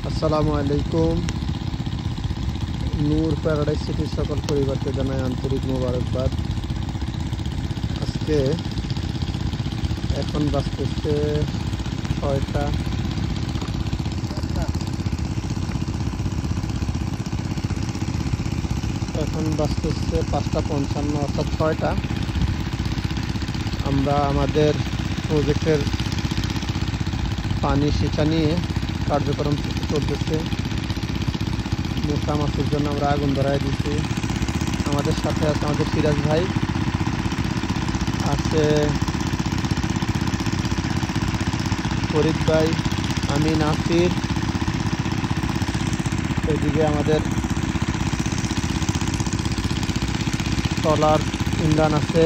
আসসালামু আলাইকুম। নূর প্যারাডাইস সিটির সকল পরিবারকে জানাই আন্তরিক মোবারকবাদ। আজকে এখন বাজতেছে 6টা, এখন বাজতেছে 5:55 অর্থাৎ 6টা। আমরা আমাদের প্রজেক্টের পানি সেচা নিয়ে কার্যক্রম চলতেছে। মশা মাছির জন্য আমরা আগুন ধরাই দিচ্ছি। আমাদের সাথে আছে আমাদের সিরাজ ভাই, আছে ফরিদ ভাই, আমি নাসির। এদিকে আমাদের ট্রলার ইমরান আছে।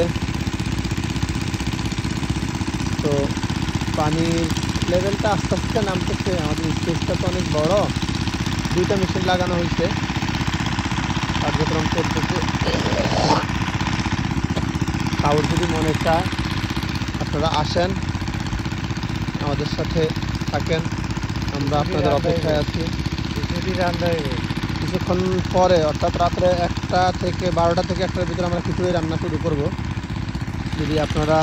তো পানির লেভেলটা আস্তে আস্তে নামতেছে। আমাদের স্পেসটা তো অনেক বড়, 2টা মেশিন লাগানো হয়েছে, কার্যক্রম চলতেছে। কাউর যদি মনে চায় আপনারা আসেন, আমাদের সাথে থাকেন, আমরা আপনাদের অপেক্ষায় আছি। কিছুক্ষণ পরে অর্থাৎ রাত্রে 1টা থেকে 12টা থেকে 1টার ভিতরে আমরা খিচুড়ি রান্না শুরু করব। যদি আপনারা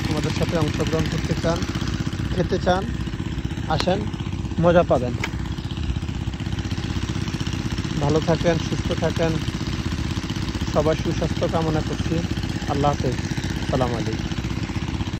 আমাদের সাথে অংশগ্রহণ করতে চান, খেতে চান, আসেন, মজা পাবেন। ভালো থাকেন, সুস্থ থাকেন, সবার সুস্বাস্থ্য কামনা করছি। আল্লাহ হাফেজ, আসসালামু আলাইকুম।